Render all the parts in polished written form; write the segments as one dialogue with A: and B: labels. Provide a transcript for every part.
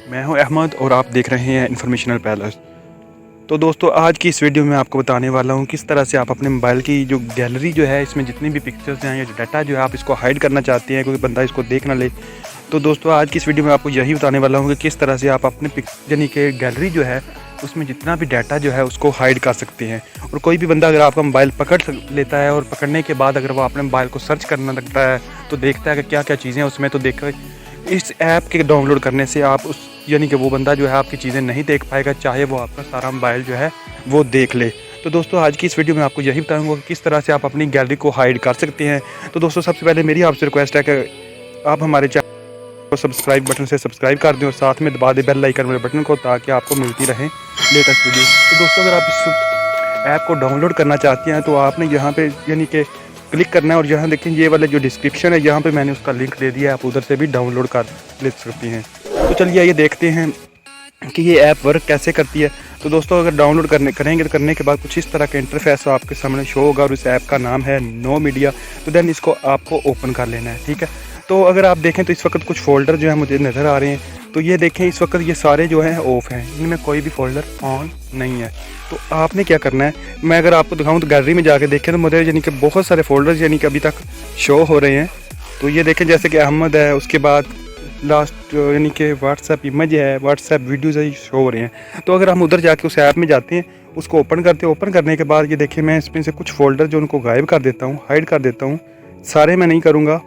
A: मैं हूं अहमद और आप देख रहे हैं इन्फॉर्मेशनल पैलेस। तो दोस्तों, आज की इस वीडियो में आपको बताने वाला हूं किस तरह से आप अपने मोबाइल की जो गैलरी जो है, इसमें जितनी भी पिक्चर्स हैं या जो डाटा जो है आप इसको हाइड करना चाहते हैं, कोई बंदा इसको देख ना ले। तो दोस्तों, आज की इस वीडियो में आपको यही बताने वाला हूँ कि किस तरह से आप अपने यानी कि गैलरी जो है उसमें जितना भी डाटा जो है उसको हाइड कर सकते हैं। और कोई भी बंदा अगर आपका मोबाइल पकड़ लेता है और पकड़ने के बाद अगर वो अपने मोबाइल को सर्च करना लगता है तो देखता है कि क्या क्या चीज़ें उसमें, तो देख इस ऐप के डाउनलोड करने से आप उस यानी कि वो बंदा जो है आपकी चीज़ें नहीं देख पाएगा, चाहे वो आपका सारा मोबाइल जो है वो देख ले। तो दोस्तों, आज की इस वीडियो में आपको यही बताऊंगा कि किस तरह से आप अपनी गैलरी को हाइड कर सकते हैं। तो दोस्तों, सबसे पहले मेरी आपसे रिक्वेस्ट है कि आप हमारे चैनल को सब्सक्राइब बटन से सब्सक्राइब कर दें और साथ में दबा दें बेल आइकन वाले बटन को, ताकि आपको मिलती रहे लेटेस्ट वीडियो। तो दोस्तों, अगर आप इस ऐप को डाउनलोड करना चाहते हैं तो आपने यहाँ पे यानी कि क्लिक करना है और यहाँ देखें ये वाला जो डिस्क्रिप्शन है, यहाँ पे मैंने उसका लिंक दे दिया है, आप उधर से भी डाउनलोड कर ले सकती हैं। तो चलिए ये देखते हैं कि ये ऐप वर्क कैसे करती है। तो दोस्तों, अगर डाउनलोड करने के बाद कुछ इस तरह का इंटरफेस आपके सामने शो होगा और इस ऐप का नाम है नो मीडिया। तो देन इसको आपको ओपन कर लेना है, ठीक है। तो अगर आप देखें तो इस वक्त कुछ फोल्डर जो है मुझे नज़र आ रहे हैं। तो ये देखें, इस वक्त ये सारे जो हैं ऑफ हैं, इनमें कोई भी फोल्डर ऑन नहीं है। तो आपने क्या करना है, मैं अगर आपको दिखाऊं तो गैलरी में जाके देखें तो मुझे यानी कि बहुत सारे फोल्डर्स यानी कि अभी तक शो हो रहे हैं। तो ये देखें, जैसे कि अहमद है, उसके बाद लास्ट यानी कि व्हाट्सएप इमेज है, व्हाट्सएप वीडियोज़ है, शो हो रहे हैं। तो अगर हम उधर जाके उस ऐप में जाते हैं, उसको ओपन करते हैं, ओपन करने के बाद ये देखें, मैं इसमें से कुछ फ़ोल्डर जो उनको गायब कर देता हूँ, हाइड कर देता हूँ। सारे मैं नहीं करूँगा।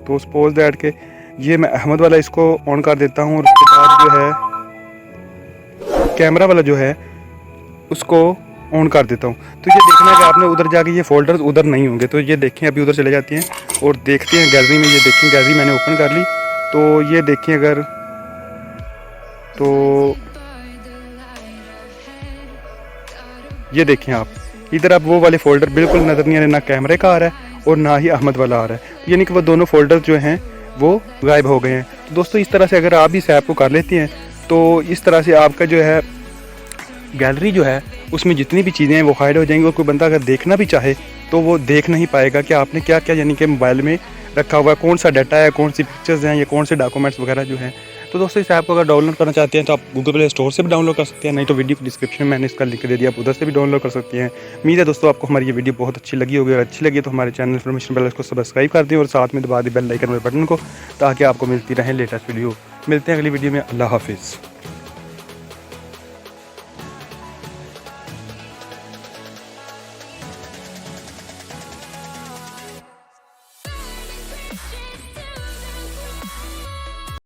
A: तो सपोज दैट के ये मैं अहमद वाला इसको ऑन कर देता हूँ और उसके बाद जो है कैमरा वाला जो है उसको ऑन कर देता हूँ। तो ये देखना है कि आपने उधर जाके ये फ़ोल्डर्स उधर नहीं होंगे। तो ये देखें, अभी उधर चले जाते हैं और देखते हैं गैलरी में। ये देखें, गैलरी मैंने ओपन कर ली। तो ये देखें, अगर तो ये देखें आप इधर, अब वो वाले फ़ोल्डर बिल्कुल नज़र नहीं आ रहे, ना कैमरे का आ रहा है और ना ही अहमद वाला आ रहा है, यानी कि वो दोनों फोल्डर जो हैं वो गायब हो गए हैं। तो दोस्तों, इस तरह से अगर आप इस ऐप को कर लेते हैं तो इस तरह से आपका जो है गैलरी जो है उसमें जितनी भी चीज़ें हैं वो हाइड हो जाएंगी और कोई बंदा अगर देखना भी चाहे तो वो देख नहीं पाएगा कि आपने क्या क्या यानी कि मोबाइल में रखा हुआ है, कौन सा डाटा है, कौन सी पिक्चर्स हैं या कौन से डॉक्यूमेंट्स वगैरह जो हैं। तो दोस्तों, इस ऐप को अगर डाउनलोड करना चाहते हैं तो आप गूगल प्ले स्टोर से भी डाउनलोड कर सकते हैं, नहीं तो वीडियो की डिस्क्रिप्शन में मैंने इसका लिंक दे दिया, आप उधर से भी डाउनलोड कर सकते हैं। उम्मीद है दोस्तों आपको हमारी ये वीडियो बहुत अच्छी लगी होगी, और अच्छी लगी तो हमारे चैनल इन्फॉर्मेशन पैलेस को सब्सक्राइब कर दें और साथ में दबा दें बेल आइकन वाले बटन को, ताकि आपको मिलती रहे लेटेस्ट वीडियो। मिलते हैं अगली वीडियो में। अल्लाह हाफिज़।